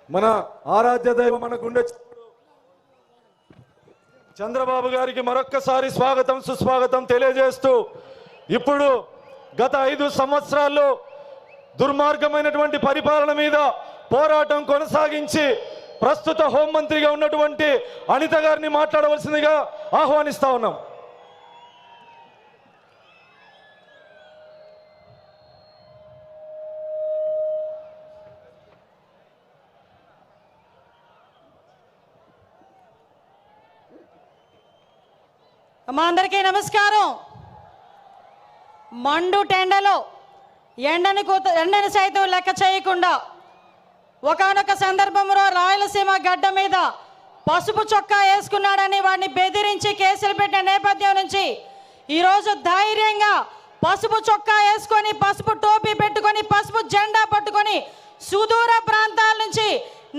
మన ఆరాధ్య దైవం మన గుండె చంద్రబాబు గారికి మరొక్కసారి స్వాగతం సుస్వాగతం తెలియజేస్తూ, ఇప్పుడు గత 5 సంవత్సరాల్లో దుర్మార్గమైనటువంటి పరిపాలన మీద పోరాటం కొనసాగించి ప్రస్తుత హోంమంత్రిగా ఉన్నటువంటి అనిత గారిని మాట్లాడవలసిందిగా ఆహ్వానిస్తా ఉన్నాం. మా అందరికీ నమస్కారం. మండు టెండలో ఎండని సైతం లెక్క చేయకుండా ఒకానొక సందర్భంలో రాయలసీమ గడ్డ మీద పసుపు చొక్కా వేసుకున్నాడని వాడిని బెదిరించి కేసులు పెట్టిన నేపథ్యం నుంచి ఈరోజు ధైర్యంగా పసుపు చొక్కా వేసుకొని, పసుపు టోపీ పెట్టుకొని, పసుపు జెండా పట్టుకొని సుదూర ప్రాంతాల నుంచి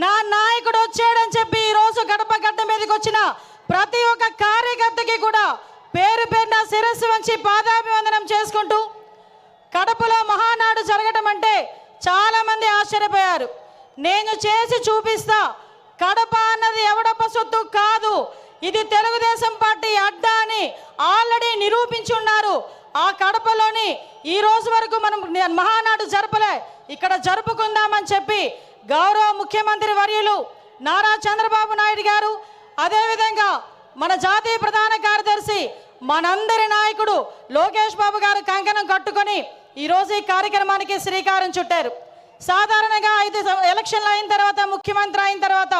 నా నాయకుడు వచ్చాడని చెప్పి ఈరోజు గడప గడ్డ మీదకి వచ్చిన ప్రతి ఒక్క కార్యకర్తకి కూడా పేరు పేరున శిరస్సు వంచి పాదాభివందనం చేసుకుంటూ, కడపలో మహానాడు జరగడం అంటే చాలా మంది ఆశ్చర్యపోయారు. నేను చేసి చూపిస్తా, కడప అన్నది ఎవడప్ప సొత్తు కాదు, ఇది తెలుగుదేశం పార్టీ అడ్డా అని ఆల్రెడీ నిరూపించున్నారు. ఆ కడపలోని ఈ రోజు వరకు మనం మహానాడు జరపలే, ఇక్కడ జరుపుకుందామని చెప్పి గౌరవ ముఖ్యమంత్రి వర్యులు నారా చంద్రబాబు నాయుడు గారు, అదేవిధంగా మన జాతీయ ప్రధాన కార్యదర్శి మనందరి నాయకుడు లోకేష్ బాబు గారు కంకణం కట్టుకొని ఈరోజు ఈ కార్యక్రమానికి శ్రీకారం చుట్టారు. సాధారణంగా 5 ఎలక్షన్లు అయిన తర్వాత, ముఖ్యమంత్రి అయిన తర్వాత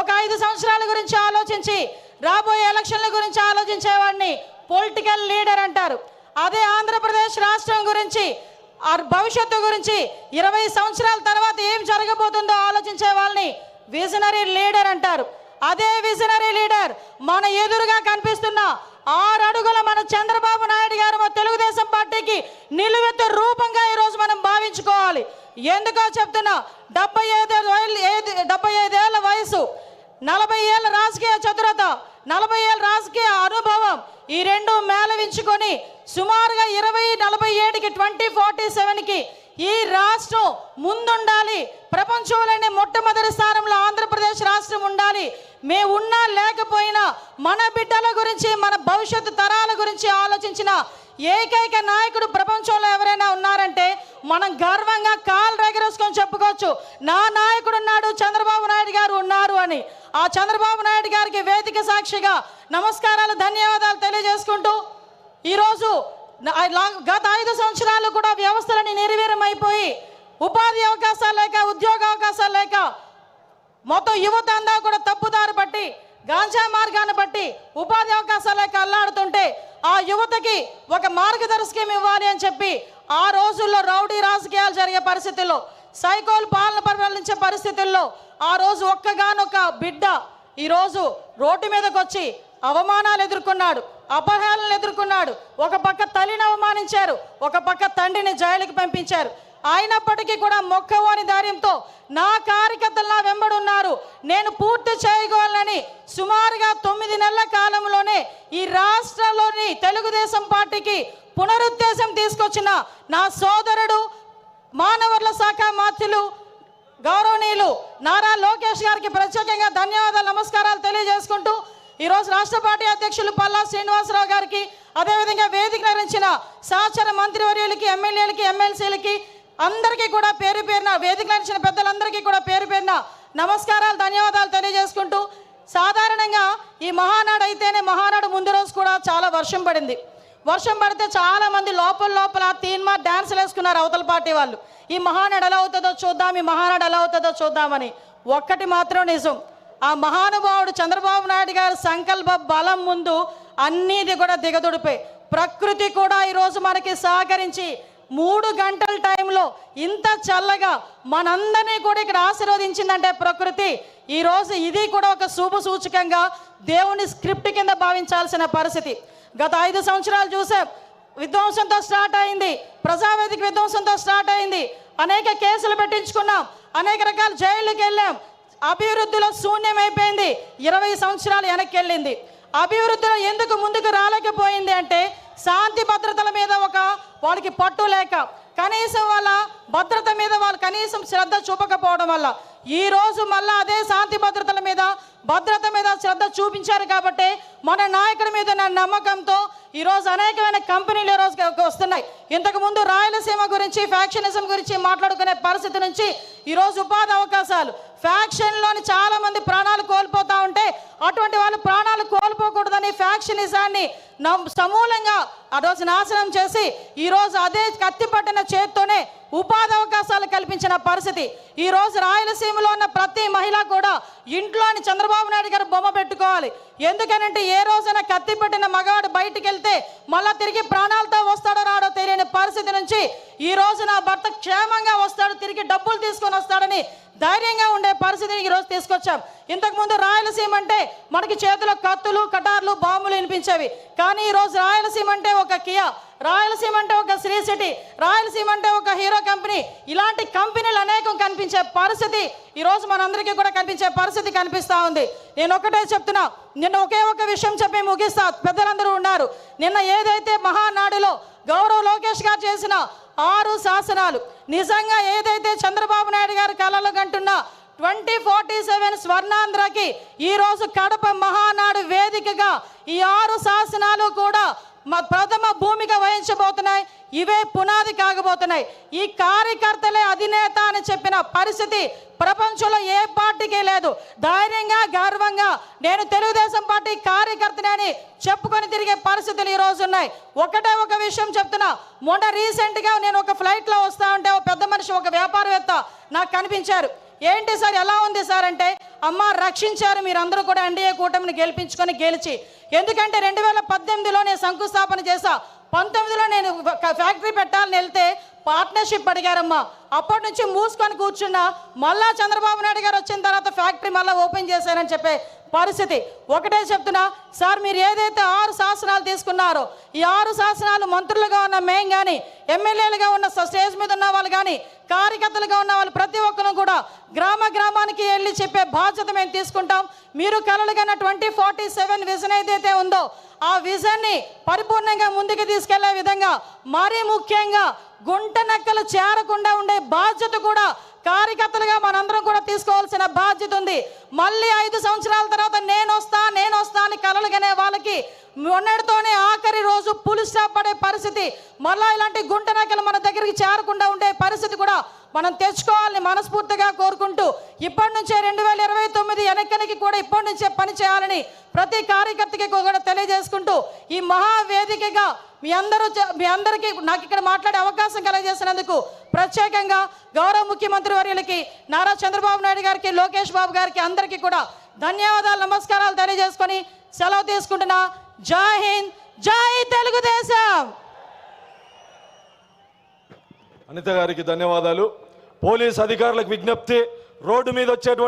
ఒక 5 సంవత్సరాల గురించి ఆలోచించి రాబోయే ఎలక్షన్ల గురించి ఆలోచించేవాడిని పొలిటికల్ లీడర్ అంటారు. అదే ఆంధ్రప్రదేశ్ రాష్ట్రం గురించి, భవిష్యత్తు గురించి 20 సంవత్సరాల తర్వాత ఏం జరగబోతుందో ఆలోచించే వాళ్ళని విజనరీ లీడర్ అంటారు. అదే విజనరీ లీడర్ మన ఎదురుగా కనిపిస్తున్న 6 అడుగుల మన చంద్రబాబు నాయుడు గారు మన తెలుగుదేశం పార్టీకి నిలువెత్తు రూపంగా ఈరోజు మనం భావించుకోవాలి. ఎందుకో చెప్తున్నా, 75 ఏళ్ళ వయసు, 40 ఏళ్ళ రాజకీయ చతురత, 40 ఏళ్ళ రాజకీయ అనుభవం, ఈ రెండు మేళవించుకొని సుమారుగా 2047కి 2047కి ఈ రాష్ట్రం ముందుండాలి. ప్రపంచంలోనే మొట్టమొదటి స్థానంలో ఆంధ్రప్రదేశ్ రాష్ట్రం ఉండాలి. మేము ఉన్నా లేకపోయినా మన బిడ్డల గురించి, మన భవిష్యత్తు తరాల గురించి ఆలోచించిన ఏకైక నాయకుడు ప్రపంచంలో ఎవరైనా ఉన్నారంటే మనం గర్వంగా కాలు ఎగరేసుకొని చెప్పుకోవచ్చు, నా నాయకుడు ఉన్నాడు, చంద్రబాబు నాయుడు గారు ఉన్నారు అని. ఆ చంద్రబాబు నాయుడు గారికి వేదిక సాక్షిగా నమస్కారాలు, ధన్యవాదాలు తెలియజేసుకుంటూ, ఈరోజు గత 5 సంవత్సరాలు కూడా వ్యవస్థలని నిర్వీర్యమైపోయి ఉపాధి అవకాశాలు లేక, ఉద్యోగ అవకాశాలు లేక మొత్తం యువత అంతా కూడా తప్పుదారి బట్టి, గాంజా మార్గాన్ని బట్టి ఉపాధి అవకాశాలు లేక అల్లాడుతుంటే ఆ యువతకి ఒక మార్గదర్శకం ఇవ్వాలి అని చెప్పి ఆ రోజుల్లో రౌడీ రాజకీయాలు జరిగే పరిస్థితుల్లో, సైకోల్ పాలన పరిపాలించే పరిస్థితుల్లో ఆ రోజు ఒక్కగానొక్క బిడ్డ ఈరోజు రోడ్డు మీదకి వచ్చి అవమానాలు ఎదుర్కొన్నాడు, అపహేళనలు ఎదుర్కొన్నాడు. ఒక పక్క తల్లిని అవమానించారు, ఒక పక్క తండ్రిని జైలుకి పంపించారు. అయినప్పటికీ కూడా మొక్కవోని ధైర్యంతో నా కార్యకర్తలు నా వెంబడున్నారు, నేను పూర్తి చేయగలనని సుమారుగా 9 నెలల కాలంలోనే ఈ రాష్ట్రంలోని తెలుగుదేశం పార్టీకి పునరుత్తేజం తీసుకొచ్చిన నా సోదరుడు, మానవవనరుల శాఖ మంత్రులు గౌరవనీయులు నారా లోకేష్ గారికి ప్రత్యేకంగా ధన్యవాదాలు, నమస్కారాలు తెలియజేసుకుంటూ, ఈరోజు రాష్ట్ర పార్టీ అధ్యక్షులు పల్లా శ్రీనివాసరావు గారికి, అదేవిధంగా వేదిక నిర్వహించిన సహచర మంత్రివర్యులకి, ఎమ్మెల్యేలకి, ఎమ్మెల్సీలకి అందరికీ కూడా పేరు పేరున, వేదిక నిర్వహించిన పెద్దలందరికీ కూడా పేరు పేరున నమస్కారాలు, ధన్యవాదాలు తెలియజేసుకుంటూ, సాధారణంగా ఈ మహానాడు అయితేనే మహానాడు ముందు రోజు కూడా చాలా వర్షం పడింది. వర్షం పడితే చాలామంది లోపల తీన్మా డ్యాన్సులు వేసుకున్నారు అవతల పార్టీ వాళ్ళు. ఈ మహానాడు ఎలా అవుతుందో చూద్దాం, ఈ మహానాడు ఎలా అవుతుందో చూద్దామని. ఒక్కటి మాత్రం నిజం, ఆ మహానుభావుడు చంద్రబాబు నాయుడు గారి సంకల్ప బలం ముందు అన్నీది కూడా దిగదుడిపోయి, ప్రకృతి కూడా ఈరోజు మనకి సహకరించి 3 గంటల టైంలో ఇంత చల్లగా మనందరినీ కూడా ఇక్కడ ఆశీర్వదించిందంటే ప్రకృతి, ఈరోజు ఇది కూడా ఒక శుభ సూచకంగా దేవుని స్క్రిప్ట్ కింద భావించాల్సిన పరిస్థితి. గత 5 సంవత్సరాలు చూసాం, విధ్వంసంతో స్టార్ట్ అయింది, ప్రజావేదిక విధ్వంసంతో స్టార్ట్ అయింది, అనేక కేసులు పెట్టించుకున్నాం, అనేక రకాల జైళ్ళకి వెళ్ళాం, అభివృద్ధిలో శూన్యమైపోయింది, 20 సంవత్సరాలు వెనక్కి వెళ్ళింది. అభివృద్ధిలో ఎందుకు ముందుకు రాలేకపోయింది అంటే శాంతి భద్రతల మీద వాళ్ళకి పట్టు లేక కనీసం వాళ్ళ భద్రత మీద వాళ్ళు కనీసం శ్రద్ధ చూపకపోవడం వల్ల ఈ రోజు మళ్ళా అదే శాంతి భద్రతల మీద భద్రత మీద శ్రద్ధ చూపించారు కాబట్టి మన నాయకుడి మీద ఉన్న నమ్మకంతో ఈరోజు అనేకమైన కంపెనీలు ఈరోజు వస్తున్నాయి. ఇంతకు ముందు రాయలసీమ గురించి ఫ్యాక్షనిజం గురించి మాట్లాడుకునే పరిస్థితి నుంచి ఈరోజు ఉపాధి అవకాశాలు ఫ్యాక్షన్లోని చాలా మంది ప్రాణాలు కోల్పోతా ఉంటే అటువంటి వాళ్ళు ప్రాణాలు కోల్పోకూడదని ఫ్యాక్షనిజాన్ని సమూలంగా ఆ రోజు నాశనం చేసి ఈరోజు అదే కత్తి పట్టిన చేత్తోనే ఉపాధి అవకాశాలు కల్పించిన పరిస్థితి. ఈ రోజు రాయలసీమలో ఉన్న ప్రతి మహిళ కూడా ఇంట్లోని చంద్రబాబు నాయుడు గారు బొమ్మ పెట్టుకోవాలి. ఎందుకనంటే ఏ రోజైనా కత్తి పట్టిన మగాడు బయటికి వెళ్తే మళ్ళా తిరిగి ప్రాణాలతో వస్తాడో రాడో తెలియని పరిస్థితి నుంచి ఈ రోజు నా భర్త క్షేమంగా వస్తాడు, తిరిగి డబ్బులు తీసుకొని వస్తాడని ధైర్యంగా ఉండే పరిస్థితిని ఈరోజు తీసుకొచ్చాం. ఇంతకుముందు రాయలసీమ అంటే మనకి చేతిలో కత్తులు కటార్లు బాంబులు వినిపించేవి. కానీ ఈరోజు రాయలసీమ అంటే ఒక కియా, రాయలసీమ అంటే ఒక శ్రీ సిటీ, రాయలసీమ అంటే ఒక హీరో కంపెనీ, ఇలాంటి కంపెనీలు అనేకం కనిపించే పరిస్థితి ఈరోజు మనందరికీ కూడా కనిపించే పరిస్థితి కనిపిస్తూ ఉంది. నేను ఒకటే చెప్తున్నా, నిన్న ఒకే ఒక విషయం చెప్పి ముగిస్తా. పెద్దలందరూ ఉన్నారు. నిన్న ఏదైతే మహానాడులో గౌరవ్ లోకేష్ గారు చేసిన 6 శాసనాలు నిజంగా ఏదైతే చంద్రబాబు నాయుడు గారు కలలు కంటున్న 2047 స్వర్ణాంధ్రకి ఈరోజు కడప మహానాడు వేదికగా ఈ 6 శాసనాలు కూడా ప్రథమ భూమిక వహించబోతున్నాయి. ఇవే పునాది కాగబోతున్నాయి. ఈ కార్యకర్తలే అధినేత అని చెప్పిన పరిస్థితి ప్రపంచంలో ఏ పార్టీకి లేదు. ధైర్యంగా గర్వంగా నేను తెలుగుదేశం పార్టీ కార్యకర్తని అని చెప్పుకొని తిరిగే పరిస్థితులు ఈ రోజు ఉన్నాయి. ఒకటే ఒక విషయం చెప్తున్నా. మొన్న రీసెంట్గా నేను ఒక ఫ్లైట్లో వస్తా ఉంటే ఒక పెద్ద మనిషి, ఒక వ్యాపారవేత్త నాకు కనిపించారు. ఏంటి సార్ ఎలా ఉంది సార్ అంటే, అమ్మ రక్షించారు మీరందరూ కూడా ఎన్డీఏ కూటమిని గెలిచి. ఎందుకంటే 2018లో నేను శంకుస్థాపన చేశా, 19లో నేను ఫ్యాక్టరీ పెట్టాలని వెళ్తే పార్ట్నర్షిప్ అడిగారమ్మా. అప్పటి నుంచి మూసుకొని కూర్చున్నా. మళ్ళా చంద్రబాబు నాయుడు గారు వచ్చిన తర్వాత ఫ్యాక్టరీ మళ్ళీ ఓపెన్ చేశారని చెప్పే పరిస్థితి. ఒకటే చెప్తున్నా సార్, మీరు ఏదైతే 6 శాసనాలు తీసుకున్నారో ఈ 6 శాసనాలు మంత్రులుగా ఉన్న మేము కానీ, ఎమ్మెల్యేలుగా ఉన్న స్టేజ్ మీద ఉన్న వాళ్ళు కానీ, కార్యకర్తలుగా ఉన్న వాళ్ళు ప్రతి ఒక్కరు కూడా గ్రామానికి వెళ్ళి చెప్పే బాధ్యత మేము తీసుకుంటాం. మీరు కలలుగన్న 2047 విజన్ ఏదైతే ఉందో ఆ విజన్ని పరిపూర్ణంగా ముందుకు తీసుకెళ్లే విధంగా, మరీ ముఖ్యంగా గుంట నక్కలు చేరకుండా ఉండే బాధ్యత కూడా కార్యకర్తలుగా మనందరం కూడా తీసుకోవాల్సిన బాధ్యత ఉంది. మళ్ళీ 5 సంవత్సరాల తర్వాత నేను వస్తా అని కలలుగనే వాళ్ళకి మొన్నటితోనే ఆఖరి రోజు పులి స్టాప్ పడే పరిస్థితి, మళ్ళీ ఇలాంటి గుంట నక్కలు మన దగ్గరికి చేరకుండా ఉండే పరిస్థితి కూడా మనం తెచ్చుకోవాలని మనస్ఫూర్తిగా కోరుకుంటూ, ఇప్పటి నుంచే 2029 ఎన్నికలకి కూడా ఇప్పటి నుంచే పని చేయాలని ప్రతి కార్యకర్తకి కూడా తెలియజేసుకుంటూ, ఈ మహావేదికగా మీ అందరికీ నాకు ఇక్కడ మాట్లాడే అవకాశం కలగజేసినందుకు ప్రత్యేకంగా గౌరవ ముఖ్యమంత్రి వర్యులకి నారా చంద్రబాబు నాయుడు గారికి, లోకేష్ బాబు గారికి అందరికీ కూడా ధన్యవాదాలు, నమస్కారాలు తెలియజేసుకొని సెలవు తీసుకుంటున్నా. జై హింద్, జై తెలుగుదేశం. అనిత గారికి ధన్యవాదాలు. పోలీస్ అధికారులకు విజ్ఞప్తి, రోడ్డు మీద వచ్చేటువంటి